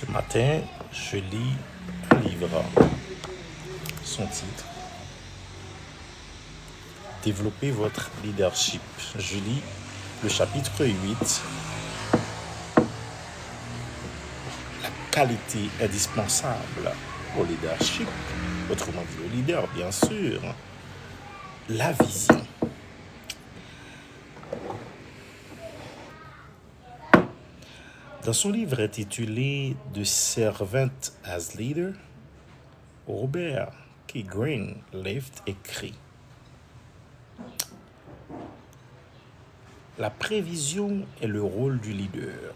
Ce matin, je lis un livre. Son titre, Développer votre leadership. Je lis le chapitre 8, la qualité indispensable au leadership, autrement dit au leader, bien sûr, la vision. Dans son livre intitulé The Servant as Leader, Robert K. Greenleaf écrit: la prévision est le rôle du leader.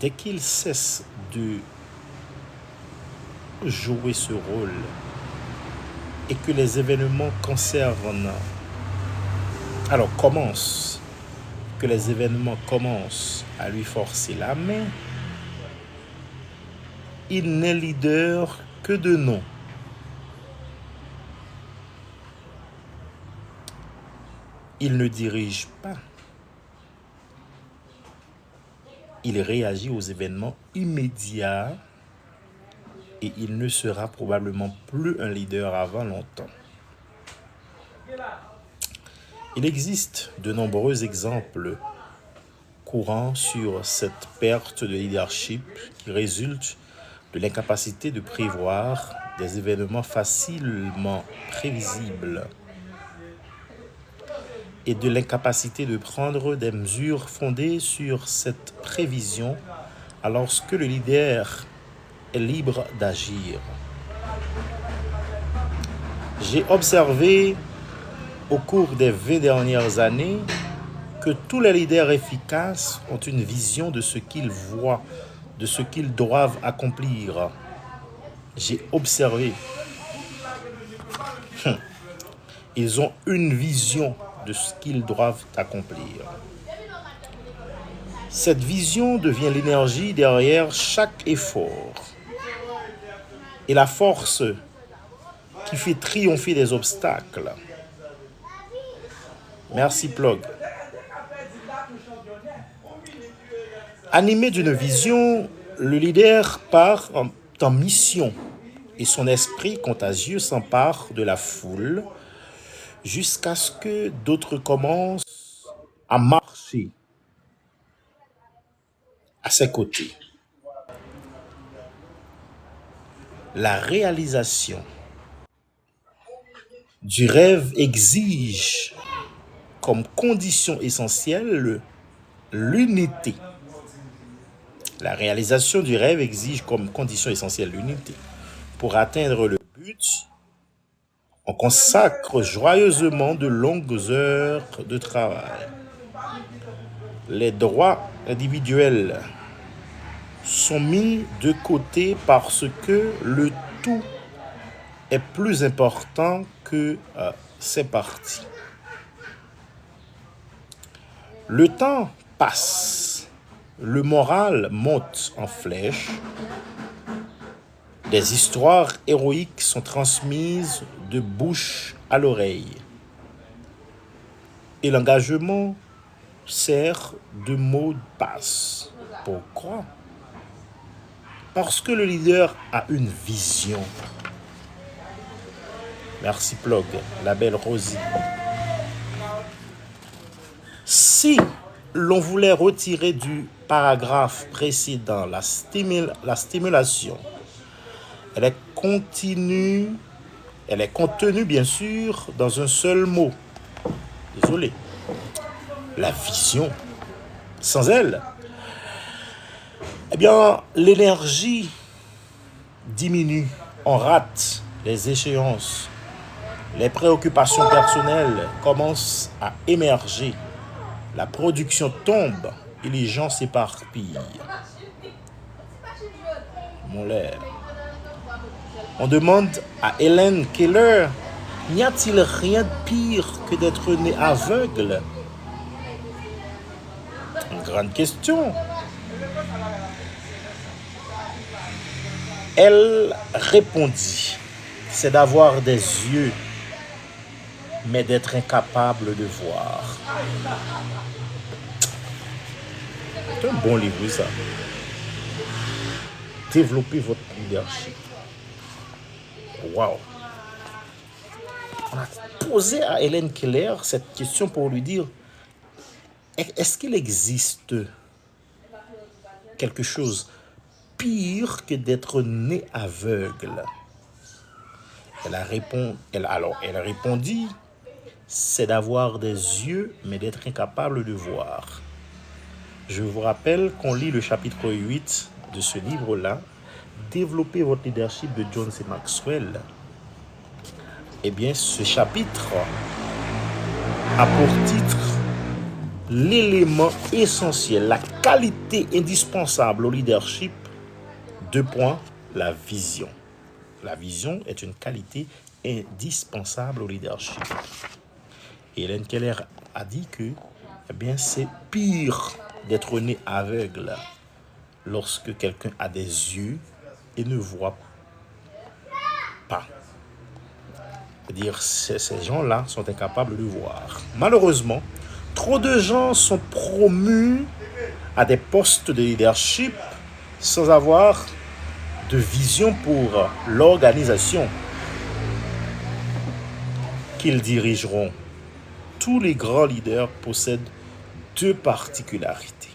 Dès qu'il cesse de jouer ce rôle et que les événements commencent à lui forcer la main, il n'est leader que de nom. Il ne dirige pas. Il réagit aux événements immédiats et il ne sera probablement plus un leader avant longtemps. Il existe de nombreux exemples courants sur cette perte de leadership qui résulte de l'incapacité de prévoir des événements facilement prévisibles et de l'incapacité de prendre des mesures fondées sur cette prévision alors que le leader est libre d'agir. J'ai observé au cours des 20 dernières années que tous les leaders efficaces ont une vision de ce qu'ils voient, de ce qu'ils doivent accomplir. J'ai observé. Ils ont une vision de ce qu'ils doivent accomplir. Cette vision devient l'énergie derrière chaque effort et la force qui fait triompher des obstacles. Merci, Plug. Animé d'une vision, le leader part en mission et son esprit contagieux s'empare de la foule jusqu'à ce que d'autres commencent à marcher à ses côtés. La réalisation du rêve exige comme condition essentielle l'unité. La réalisation du rêve exige comme condition essentielle l'unité. Pour atteindre le but, on consacre joyeusement de longues heures de travail. Les droits individuels sont mis de côté parce que le tout est plus important que ses parties. Le temps passe, le moral monte en flèche, des histoires héroïques sont transmises de bouche à l'oreille et l'engagement sert de mot de passe. Pourquoi? Parce que le leader a une vision. Merci, Plug, la belle Rosie. Si l'on voulait retirer du paragraphe précédent la stimulation, elle est contenue bien sûr dans un seul mot. Désolé. La vision. Sans elle, l'énergie diminue. On rate les échéances. Les préoccupations personnelles commencent à émerger. La production tombe et les gens s'éparpillent. Mon l'air. On demande à Helen Keller: n'y a-t-il rien de pire que d'être né aveugle? Une grande question. Elle répondit: c'est d'avoir des yeux, mais d'être incapable de voir. C'est un bon livre, ça. Développer votre leadership. Waouh. On a posé à Hélène Keller cette question pour lui dire, est-ce qu'il existe quelque chose pire que d'être né aveugle? Elle a répondu, c'est d'avoir des yeux, mais d'être incapable de voir. Je vous rappelle qu'on lit le chapitre 8 de ce livre-là, Développer votre leadership de John C. Maxwell. Eh bien, ce chapitre a pour titre l'élément essentiel, la qualité indispensable au leadership, la vision. La vision est une qualité indispensable au leadership. Et Hélène Keller a dit que c'est pire d'être né aveugle lorsque quelqu'un a des yeux et ne voit pas. C'est-à-dire ces gens-là sont incapables de voir. Malheureusement, trop de gens sont promus à des postes de leadership sans avoir de vision pour l'organisation qu'ils dirigeront. Tous les grands leaders possèdent deux particularités.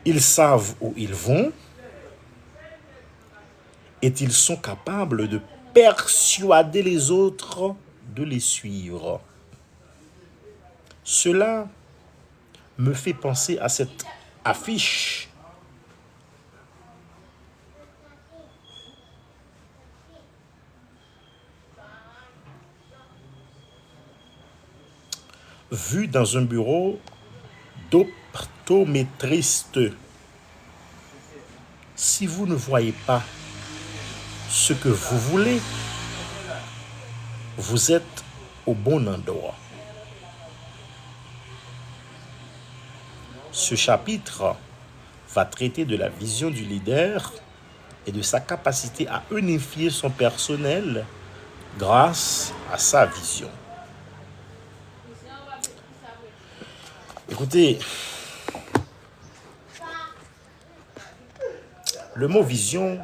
Ils savent où ils vont et ils sont capables de persuader les autres de les suivre. Cela me fait penser à cette affiche vue dans un bureau d'optométriste. Si vous ne voyez pas ce que vous voulez, vous êtes au bon endroit. Ce chapitre va traiter de la vision du leader et de sa capacité à unifier son personnel grâce à sa vision. Écoutez, le mot vision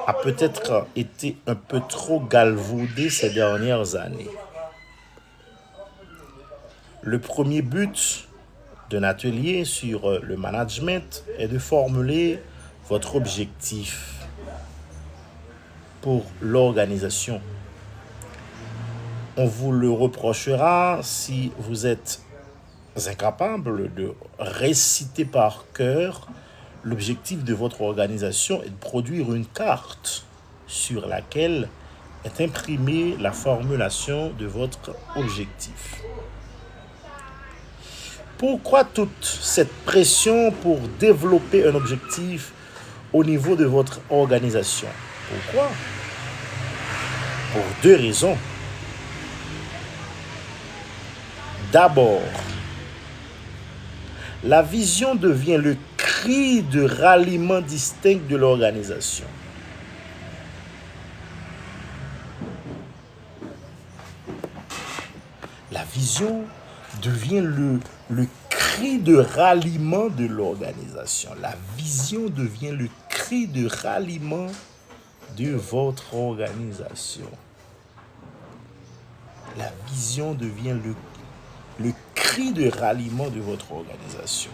a peut-être été un peu trop galvaudé ces dernières années. Le premier but d'un atelier sur le management est de formuler votre objectif pour l'organisation. On vous le reprochera si vous êtes incapable de réciter par cœur l'objectif de votre organisation et de produire une carte sur laquelle est imprimée la formulation de votre objectif. Pourquoi toute cette pression pour développer un objectif au niveau de votre organisation? Pourquoi? Pour deux raisons. D'abord, la vision devient le cri de ralliement distinct de l'organisation. La vision devient le cri de ralliement de l'organisation. La vision devient le cri de ralliement de votre organisation. La vision devient le cri de ralliement de votre organisation.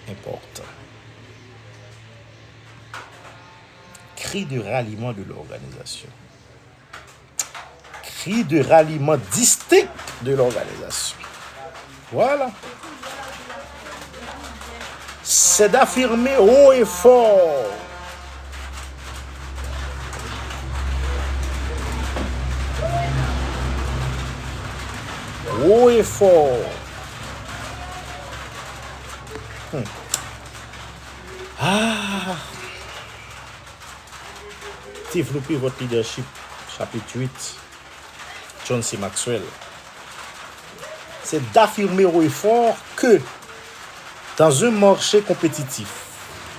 Important. Cri de ralliement de l'organisation. Cri de ralliement distinct de l'organisation. Voilà. C'est d'affirmer haut et fort haut et fort. Développer votre leadership, chapitre 8, John C. Maxwell. C'est d'affirmer haut et fort que dans un marché compétitif,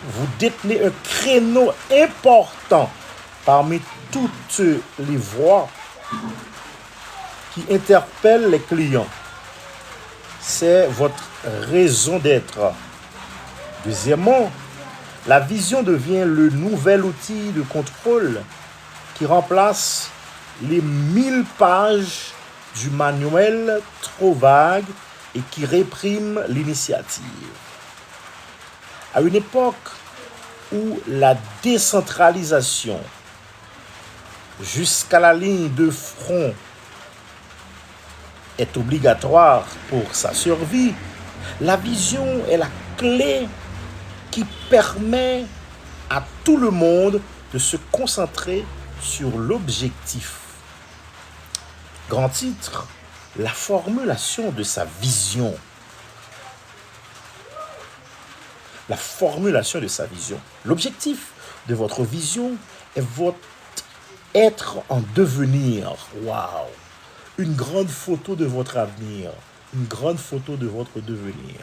vous détenez un créneau important parmi toutes les voix qui interpellent les clients, c'est votre raison d'être. Deuxièmement, la vision devient le nouvel outil de contrôle qui remplace les 1000 pages du manuel trop vague et qui réprime l'initiative. À une époque où la décentralisation jusqu'à la ligne de front est obligatoire pour sa survie, la vision est la clé qui permet à tout le monde de se concentrer sur l'objectif. Grand titre, la formulation de sa vision. La formulation de sa vision. L'objectif de votre vision est votre être en devenir. Waouh! Une grande photo de votre avenir. Une grande photo de votre devenir.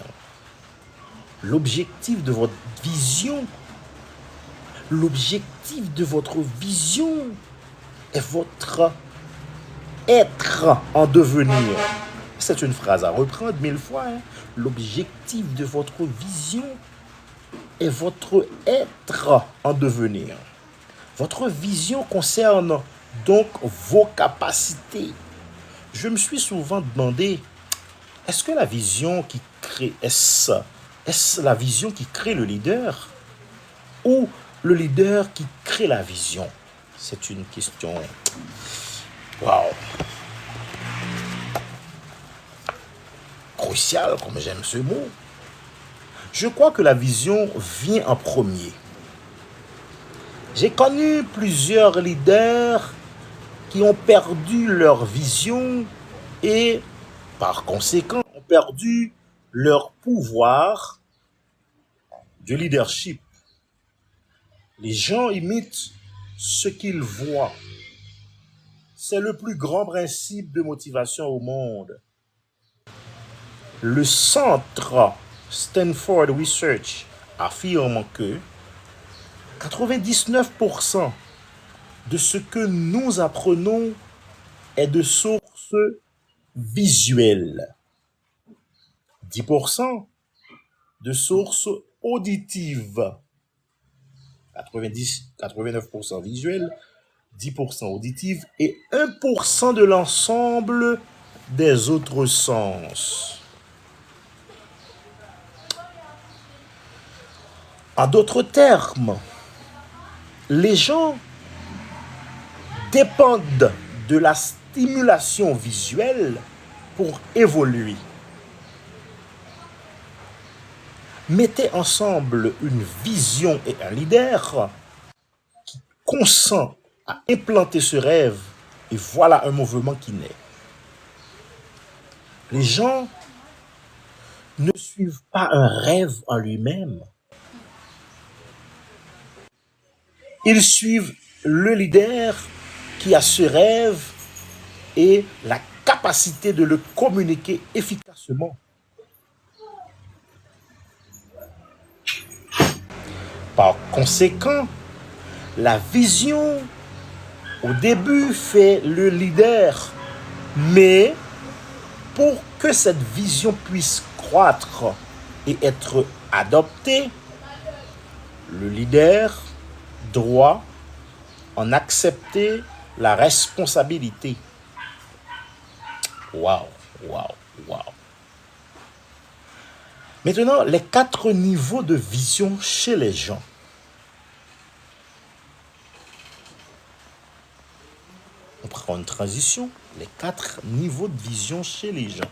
L'objectif de votre vision. L'objectif de votre vision est votre être en devenir. C'est une phrase à reprendre 1000 fois. L'objectif de votre vision est votre être en devenir. Votre vision concerne donc vos capacités. Je me suis souvent demandé, est-ce que la vision qui crée, est-ce la vision qui crée le leader ou le leader qui crée la vision? C'est une question. Waouh! Crucial, comme j'aime ce mot. Je crois que la vision vient en premier. J'ai connu plusieurs leaders qui ont perdu leur vision et, par conséquent, ont perdu leur pouvoir de leadership. Les gens imitent ce qu'ils voient. C'est le plus grand principe de motivation au monde. Le centre Stanford Research affirme que 99% de ce que nous apprenons est de source visuelle. 10% de source auditive. 89% visuelle, 10% auditive et 1% de l'ensemble des autres sens. En d'autres termes, les gens dépendent de la stimulation visuelle pour évoluer. Mettez ensemble une vision et un leader qui consent à implanter ce rêve et voilà un mouvement qui naît. Les gens ne suivent pas un rêve en lui-même. Ils suivent le leader qui a ce rêve et la capacité de le communiquer efficacement. Par conséquent, la vision au début fait le leader, mais pour que cette vision puisse croître et être adoptée, le leader doit en accepter la responsabilité. Waouh, waouh, waouh. Maintenant, les 4 niveaux de vision chez les gens. On prend une transition. Les 4 niveaux de vision chez les gens.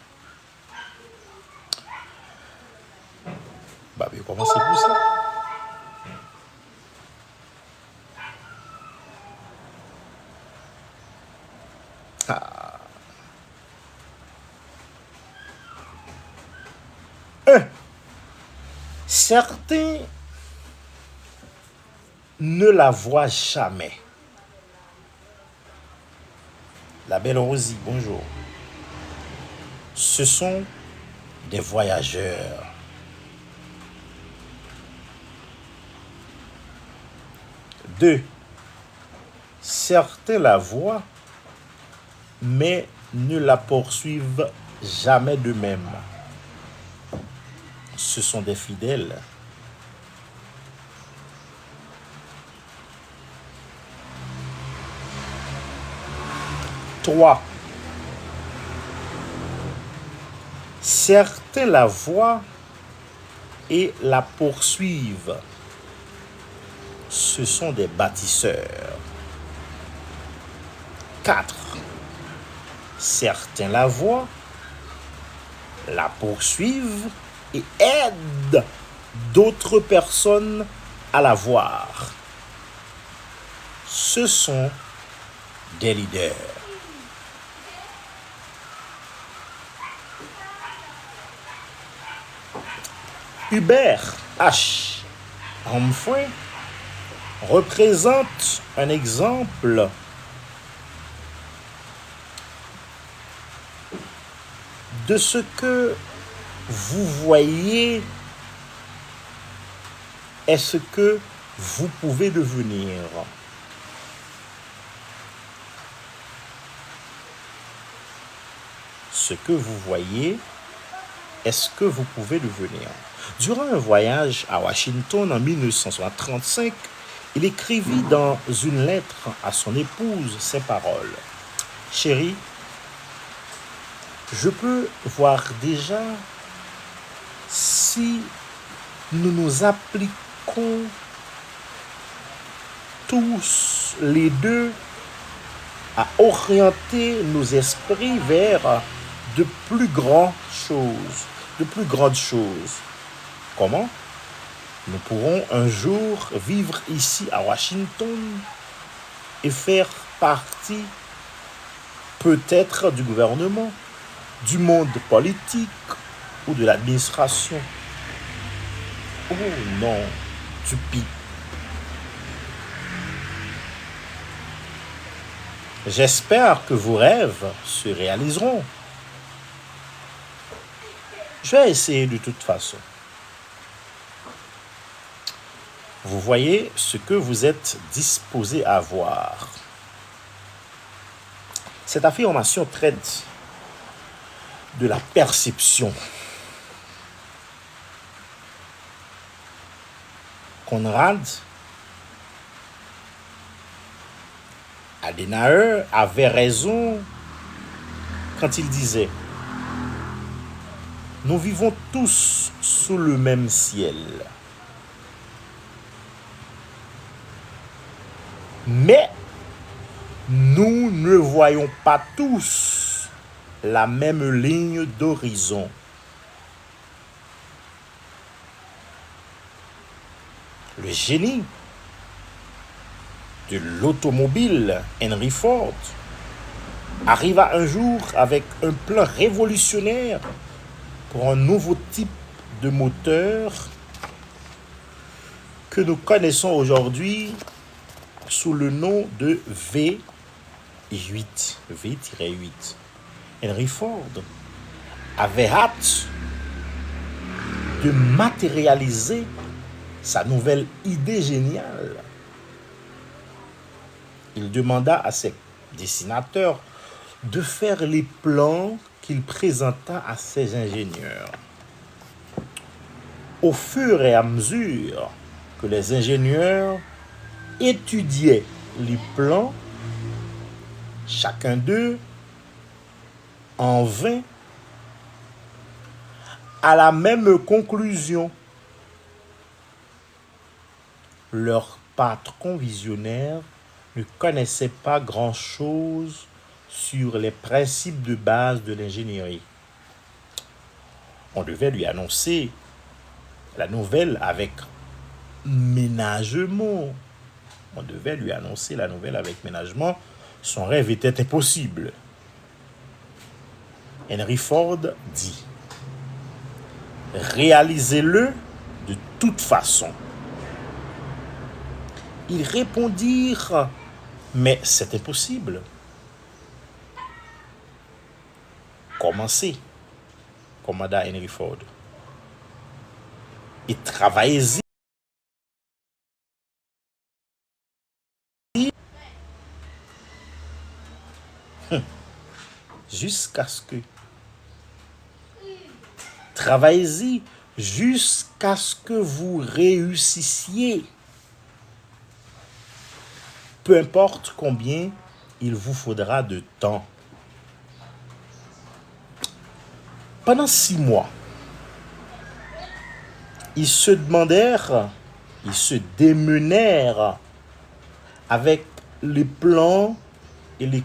Bah, mais comment c'est pour ça? Ah. 1. Certains ne la voient jamais. La belle Rosie, bonjour. Ce sont des voyageurs. 2. Certains la voient, mais ne la poursuivent jamais d'eux-mêmes. Ce sont des fidèles. Trois. Certains la voient et la poursuivent. Ce sont des bâtisseurs. 4. Certains la voient, la poursuivent et aident d'autres personnes à la voir. Ce sont des leaders. Hubert H. Humphrey représente un exemple de ce que vous voyez est ce que vous pouvez devenir. Ce que vous voyez est ce que vous pouvez devenir. Durant un voyage à Washington en 1935, il écrivit dans une lettre à son épouse ces paroles. « Chérie, je peux voir déjà si nous nous appliquons tous les deux à orienter nos esprits vers de plus grandes choses. Comment? Nous pourrons un jour vivre ici à Washington et faire partie peut-être du gouvernement, du monde politique ou de l'administration. Oh non, tu piques. J'espère que vos rêves se réaliseront. Je vais essayer de toute façon. Vous voyez ce que vous êtes disposé à voir. Cette affirmation traite de la perception. Konrad Adenauer avait raison quand il disait « Nous vivons tous sous le même ciel. Mais nous ne voyons pas tous la même ligne d'horizon. » Le génie de l'automobile, Henry Ford, arriva un jour avec un plan révolutionnaire pour un nouveau type de moteur que nous connaissons aujourd'hui sous le nom de V8. Henry Ford avait hâte de matérialiser sa nouvelle idée géniale. Il demanda à ses dessinateurs de faire les plans qu'il présenta à ses ingénieurs. Au fur et à mesure que les ingénieurs étudiaient les plans, chacun d'eux en vint à la même conclusion. Leur patron visionnaire ne connaissait pas grand-chose sur les principes de base de l'ingénierie. On devait lui annoncer la nouvelle avec ménagement. Son rêve était impossible. Henry Ford dit « Réalisez-le de toute façon. » Ils répondirent « Mais c'est impossible. » Commencez, commanda Henry Ford, et travaillez-y jusqu'à ce que. Travaillez-y jusqu'à ce que vous réussissiez. Peu importe combien il vous faudra de temps. Pendant 6 mois, ils se demandèrent, ils se démenèrent avec les plans et les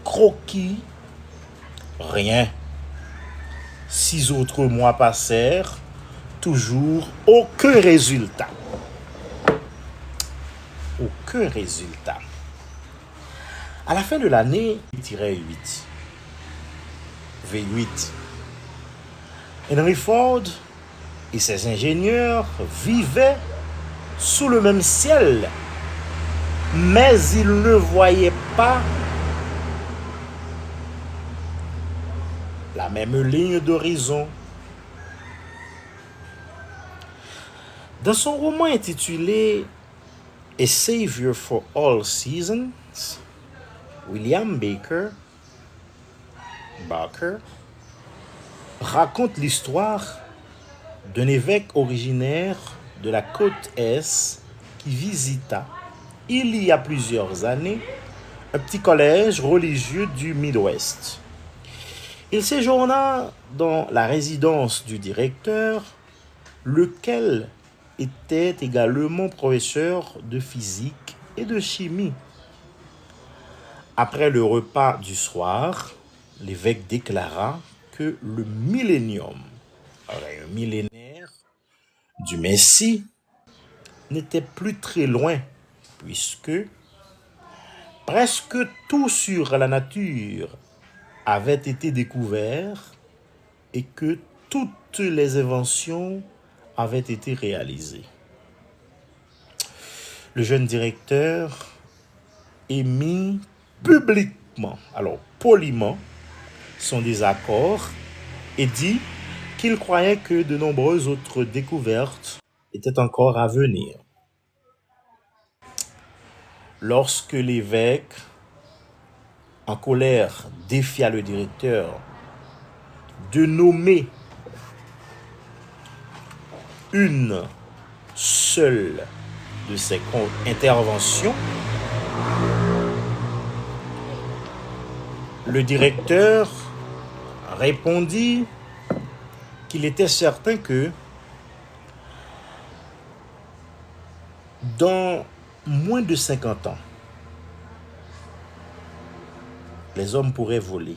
croquis. Rien. 6 autres mois passèrent, toujours aucun résultat. Aucun résultat. À la fin de l'année, V8. Henry Ford et ses ingénieurs vivaient sous le même ciel, mais ils ne voyaient pas la même ligne d'horizon. Dans son roman intitulé A Savior for All Seasons, William Barker raconte l'histoire d'un évêque originaire de la côte Est qui visita, il y a plusieurs années, un petit collège religieux du Midwest. Il séjourna dans la résidence du directeur, lequel était également professeur de physique et de chimie. Après le repas du soir, l'évêque déclara que le millénium, un millénaire du Messie, n'était plus très loin, puisque presque tout sur la nature avait été découvert et que toutes les inventions avaient été réalisées. Le jeune directeur émit publiquement, alors poliment, son désaccord et dit qu'il croyait que de nombreuses autres découvertes étaient encore à venir. Lorsque l'évêque, en colère, défia le directeur de nommer une seule de ses interventions, le directeur répondit qu'il était certain que dans moins de 50 ans, les hommes pourraient voler.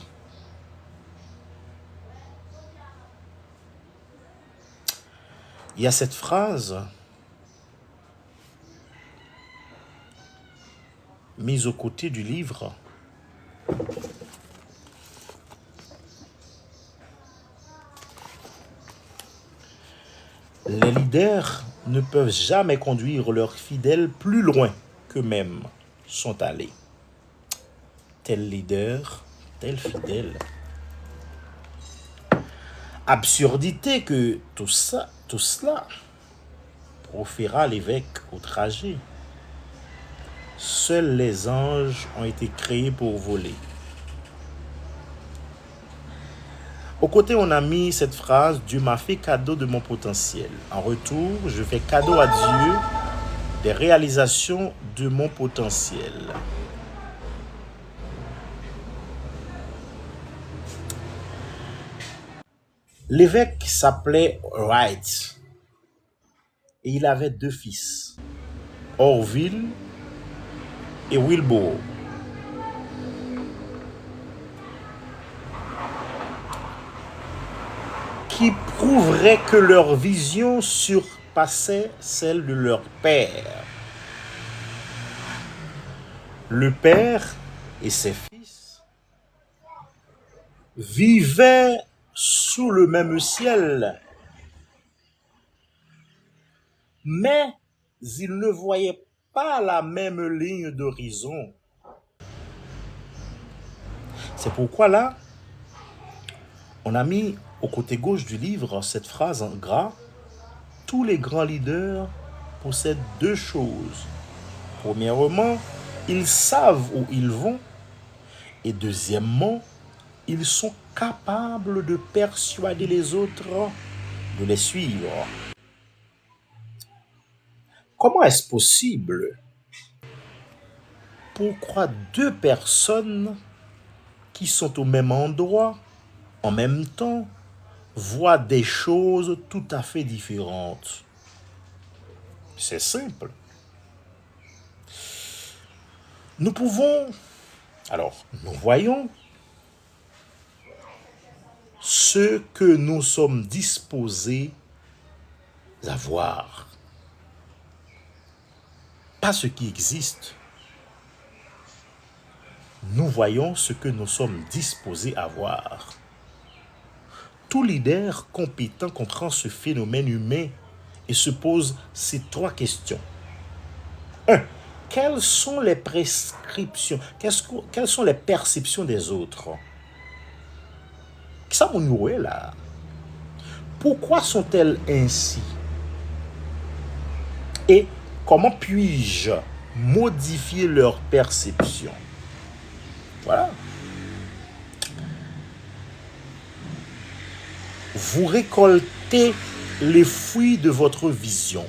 Il y a cette phrase mise aux côtés du livre. Les leaders ne peuvent jamais conduire leurs fidèles plus loin qu'eux-mêmes sont allés. Tel leader, tel fidèle. Absurdité que tout cela proféra l'évêque outragé. Seuls les anges ont été créés pour voler. Au côté, on a mis cette phrase: Dieu m'a fait cadeau de mon potentiel. En retour, je fais cadeau à Dieu des réalisations de mon potentiel. L'évêque s'appelait Wright et il avait 2 fils, Orville et Wilbur. Qui prouverait que leur vision surpassait celle de leur père. Le père et ses fils vivaient sous le même ciel, mais ils ne voyaient pas la même ligne d'horizon. C'est pourquoi là, on a mis au côté gauche du livre cette phrase en gras: tous les grands leaders possèdent 2 choses. Premièrement, ils savent où ils vont. Et deuxièmement, ils sont capables de persuader les autres de les suivre. Comment est-ce possible? Pourquoi deux personnes qui sont au même endroit, en même temps, voient des choses tout à fait différentes? C'est simple. Nous voyons ce que nous sommes disposés à voir. Pas ce qui existe. Nous voyons ce que nous sommes disposés à voir. Tout leader compétent comprend ce phénomène humain et se pose ces trois questions. 1. Quelles sont les prescriptions? Quelles sont les perceptions des autres? Ça mon là. Pourquoi sont-elles ainsi? Et comment puis-je modifier leur perception? Voilà. Vous récoltez les fruits de votre vision.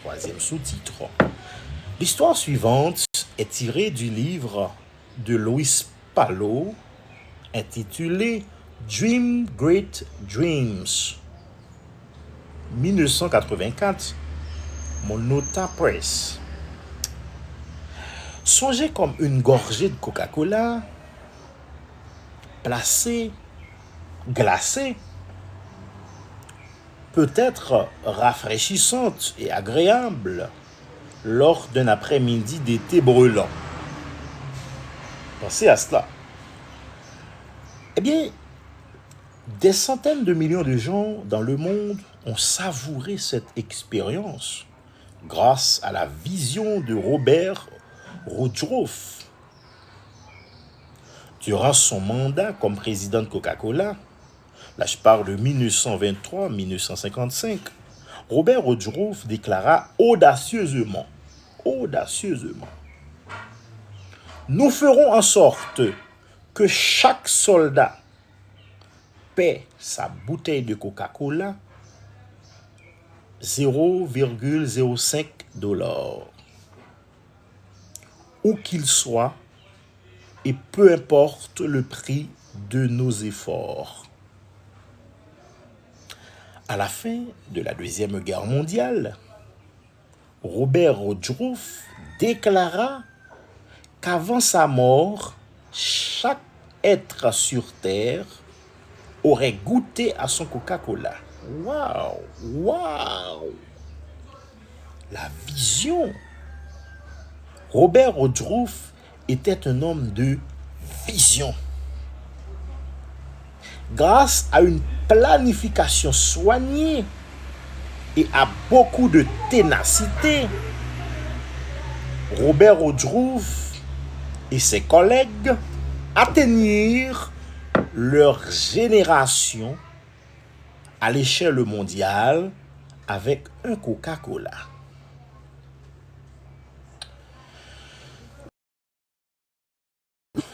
Troisième sous-titre. L'histoire suivante est tirée du livre de Louis Palot intitulé Dream Great Dreams, 1984, Monota Press. Songez comme une gorgée de Coca-Cola placée, glacée, peut-être rafraîchissante et agréable lors d'un après-midi d'été brûlant. Pensez à cela. Eh bien, des centaines de millions de gens dans le monde ont savouré cette expérience grâce à la vision de Robert Woodruff. Durant son mandat comme président de Coca-Cola, là je parle de 1923-1955, Robert Woodruff déclara audacieusement, nous ferons en sorte que chaque soldat paie sa bouteille de Coca-Cola 0,05 $, où qu'il soit, et peu importe le prix de nos efforts. À la fin de la Deuxième Guerre mondiale, Robert Woodruff déclara qu'avant sa mort, chaque être sur Terre aurait goûté à son Coca-Cola. Waouh! La vision! Robert Woodruff était un homme de vision. Grâce à une planification soignée et à beaucoup de ténacité, Robert Woodruff et ses collègues atteignirent leur génération à l'échelle mondiale avec un Coca-Cola.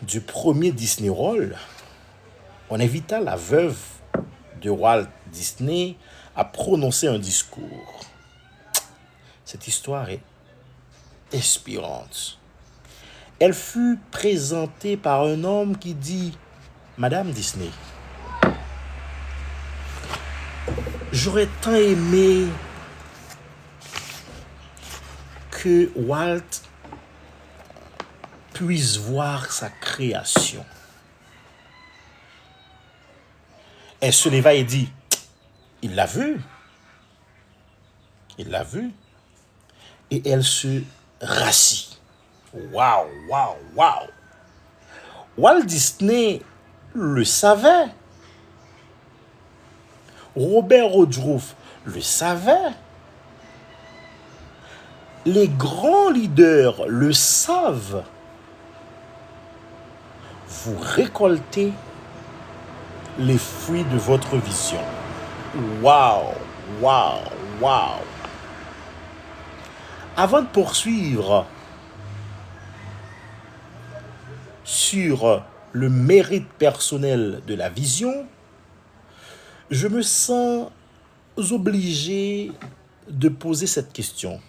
Du premier Disney World, on invita la veuve de Walt Disney à prononcer un discours. Cette histoire est inspirante. Elle fut présentée par un homme qui dit « Madame Disney, j'aurais tant aimé que Walt puisse voir sa création. » Elle se leva et dit « Il l'a vu. Il l'a vu. » Et elle se rassit. Waouh! Walt Disney le savait. Robert Woodruff le savait. Les grands leaders le savent. Vous récoltez les fruits de votre vision. Waouh! Avant de poursuivre sur le mérite personnel de la vision, je me sens obligé de poser cette question.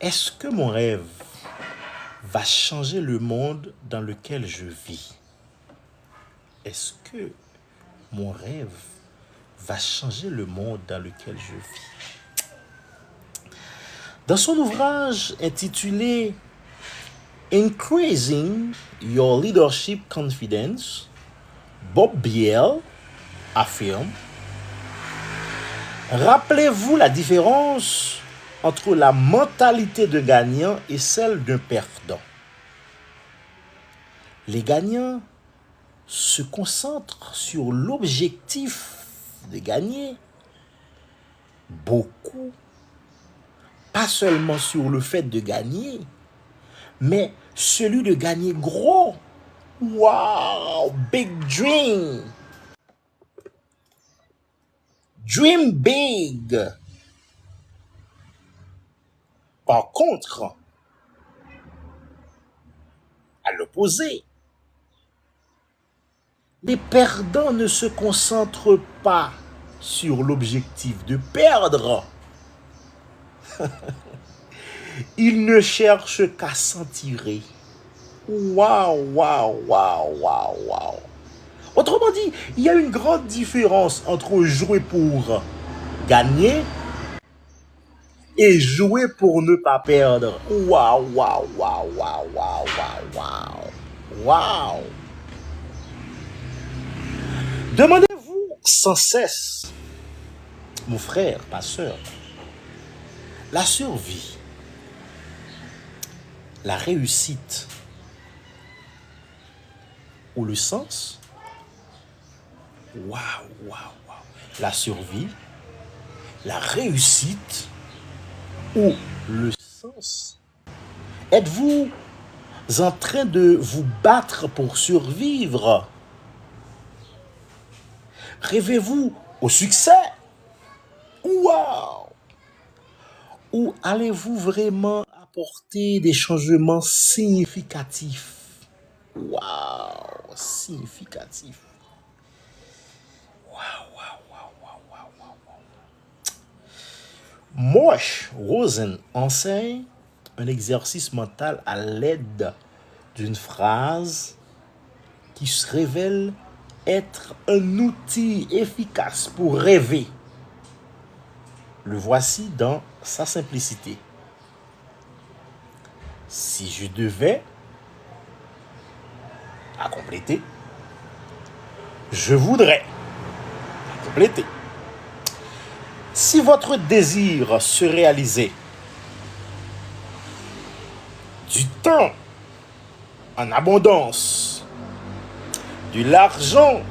Est-ce que mon rêve va changer le monde dans lequel je vis? Est-ce que mon rêve va changer le monde dans lequel je vis? Dans son ouvrage intitulé Increasing Your Leadership Confidence, Bob Biel affirme: rappelez-vous la différence entre la mentalité de gagnant et celle d'un perdant. Les gagnants se concentrent sur l'objectif de gagner beaucoup, pas seulement sur le fait de gagner, mais celui de gagner gros. Wow, big dream. Dream big. Par contre, à l'opposé, les perdants ne se concentrent pas sur l'objectif de perdre. Ils ne cherchent qu'à s'en tirer. Waouh, waouh, waouh, waouh, waouh. Autrement dit, il y a une grande différence entre jouer pour gagner et jouer pour ne pas perdre. Waouh, waouh, waouh, waouh, waouh, waouh, waouh. Waouh. Demandez-vous sans cesse, mon frère, ma soeur, la survie, la réussite ou le sens? Waouh, waouh, waouh. La survie, la réussite ou le sens? Êtes-vous en train de vous battre pour survivre? Rêvez-vous au succès? Waouh! Ou allez-vous vraiment apporter des changements significatifs? Waouh! Significatifs. Waouh, waouh, waouh, waouh, waouh, waouh. Moshe Rosen enseigne un exercice mental à l'aide d'une phrase qui se révèle être un outil efficace pour rêver. Le voici dans sa simplicité. Si je devais, à compléter, je voudrais, à compléter. Si votre désir se réalisait, du temps en abondance, de l'argent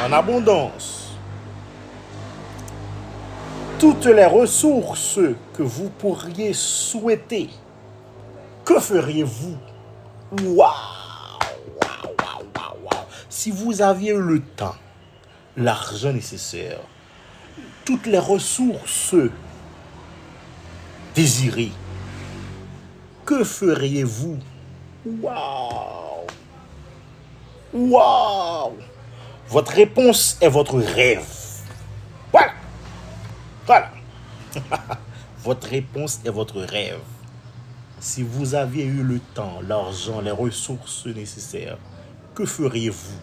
en abondance, toutes les ressources que vous pourriez souhaiter, que feriez-vous? Waouh, waouh, waouh, waouh, waouh. Si vous aviez le temps, l'argent nécessaire, toutes les ressources désirées, que feriez-vous? Waouh! Waouh! Votre réponse est votre rêve. Voilà! Voilà! Votre réponse est votre rêve. Si vous aviez eu le temps, l'argent, les ressources nécessaires, que feriez-vous?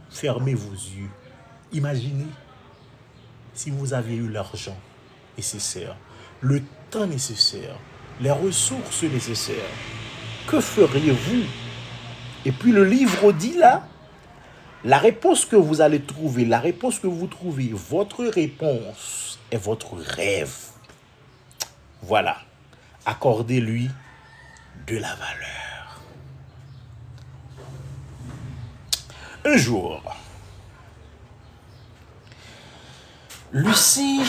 Fermez vos yeux. Imaginez si vous aviez eu l'argent nécessaire, le temps nécessaire, les ressources nécessaires. Que feriez-vous? Et puis le livre dit là, la réponse que vous allez trouver, la réponse que vous trouvez, votre réponse est votre rêve. Voilà. Accordez-lui de la valeur. Un jour, Lucie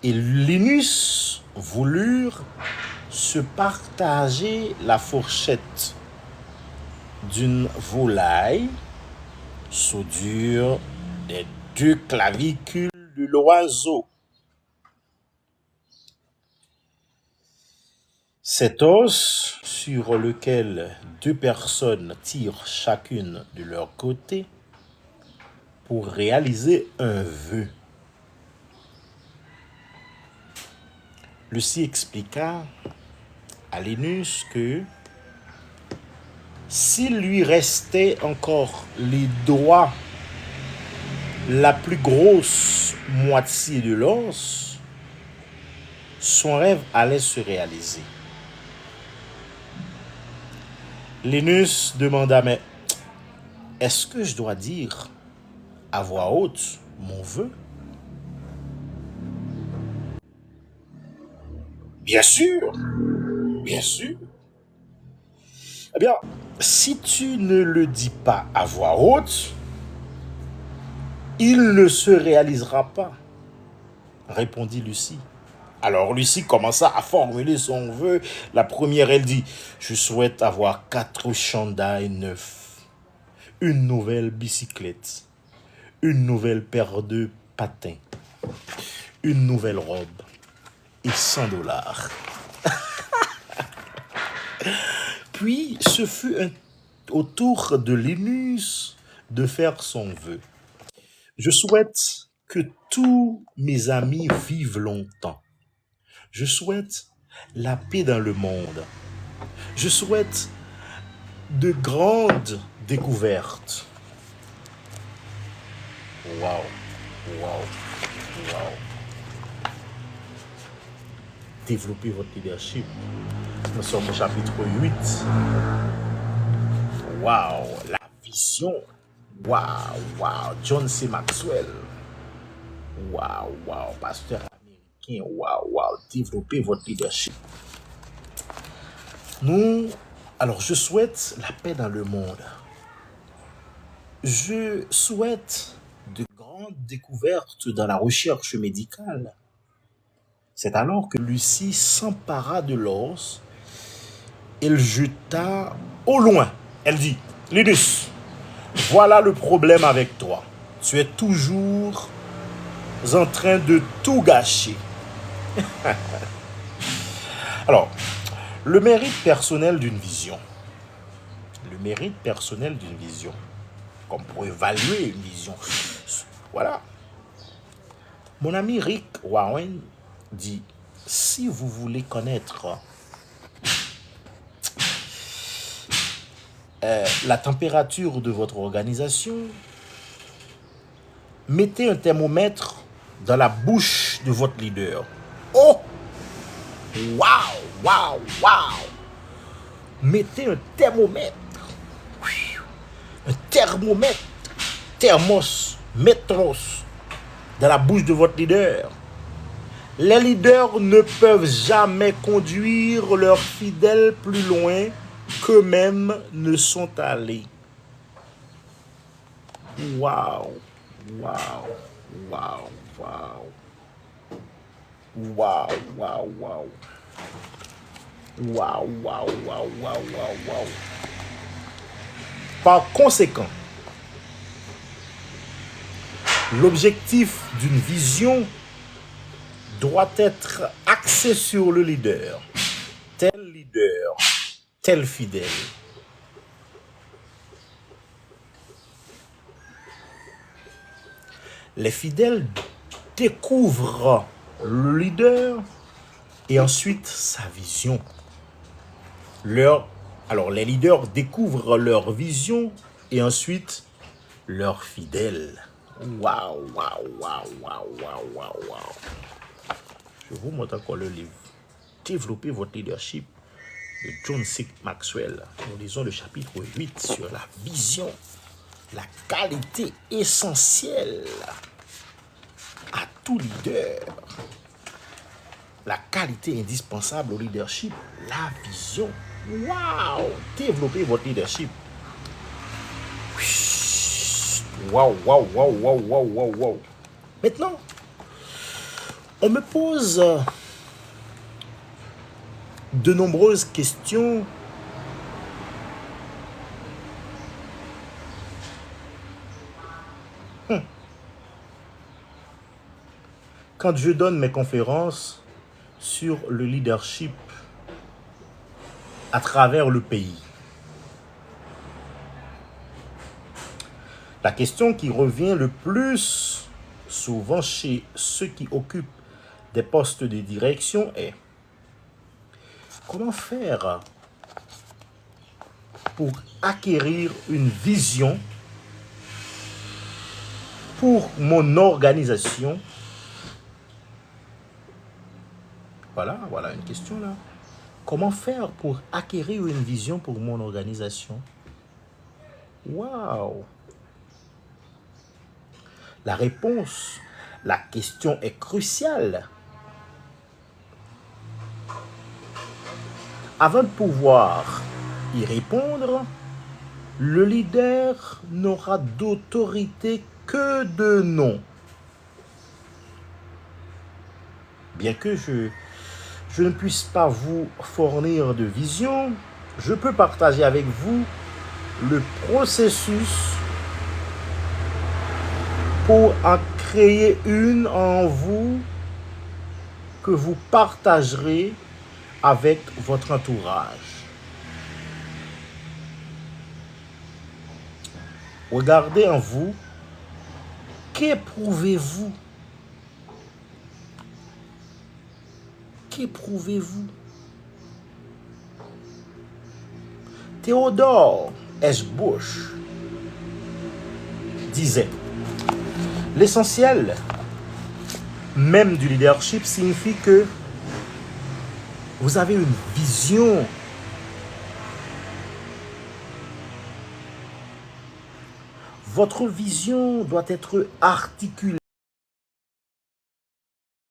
et Linus voulurent se partager la fourchette d'une volaille soudure des deux clavicules de l'oiseau. Cet os sur lequel deux personnes tirent chacune de leur côté pour réaliser un vœu. Lucie expliqua à Linus que s'il lui restait encore les doigts, la plus grosse moitié de l'os, son rêve allait se réaliser. Linus demanda, mais est-ce que je dois dire à voix haute mon vœu? Bien sûr, bien sûr. Eh bien, si tu ne le dis pas à voix haute, il ne se réalisera pas, répondit Lucie. Alors Lucie commença à formuler son vœu. La première, elle dit, je souhaite avoir 4 chandails neufs, une nouvelle bicyclette, une nouvelle paire de patins, une nouvelle robe et 100 $. Puis ce fut au tour de Linus de faire son vœu. Je souhaite que tous mes amis vivent longtemps. Je souhaite la paix dans le monde. Je souhaite de grandes découvertes. Waouh, waouh, waouh. Développer votre leadership. Nous sommes au chapitre 8. Waouh, la vision. Waouh, waouh, John C. Maxwell. Waouh, waouh, pasteur américain. Waouh, waouh, développer votre leadership. Alors je souhaite la paix dans le monde. Je souhaite de grandes découvertes dans la recherche médicale. C'est alors que Lucie s'empara de l'os et le jeta au loin. Elle dit, Linus, voilà le problème avec toi. Tu es toujours en train de tout gâcher. Alors, le mérite personnel d'une vision. Le mérite personnel d'une vision. Comme pour évaluer une vision. Voilà. Mon ami Rick Warren dit, si vous voulez connaître la température de votre organisation, mettez un thermomètre dans la bouche de votre leader. Oh! Waouh! Waouh! Waouh! Mettez un thermomètre. Un thermomètre. Thermos. Métros. Dans la bouche de votre leader. Les leaders ne peuvent jamais conduire leurs fidèles plus loin qu'eux-mêmes ne sont allés. Waouh! Waouh! Waouh! Waouh! Waouh! Waouh! Waouh! Waouh! Waouh! Waouh! Waouh! Waouh! Par conséquent, l'objectif d'une vision doit être axé sur le leader, tel fidèle. Les fidèles découvrent le leader et ensuite sa vision. Alors les leaders découvrent leur vision et ensuite leurs fidèles. Waouh, waouh, waouh, waouh, waouh, waouh, waouh. Je vous montre encore le livre. Développer votre leadership de John C. Maxwell. Nous lisons le chapitre 8 sur la vision, la qualité essentielle à tout leader. La qualité indispensable au leadership, la vision. Waouh! Développer votre leadership. Waouh, waouh, waouh, waouh, waouh, waouh, waouh. Maintenant, on me pose de nombreuses questions quand je donne mes conférences sur le leadership à travers le pays. La question qui revient le plus souvent chez ceux qui occupent des postes de direction est: comment faire pour acquérir une vision pour mon organisation? Voilà une question là. Comment faire pour acquérir une vision pour mon organisation? Waouh! La réponse, la question est cruciale. Avant de pouvoir y répondre, le leader n'aura d'autorité que de nom. Bien que je ne puisse pas vous fournir de vision, je peux partager avec vous le processus pour en créer une en vous que vous partagerez avec votre entourage. Regardez en vous, qu'éprouvez-vous? Qu'éprouvez-vous? Theodore S. Bush disait: l'essentiel même du leadership signifie que vous avez une vision. Votre vision doit être articulée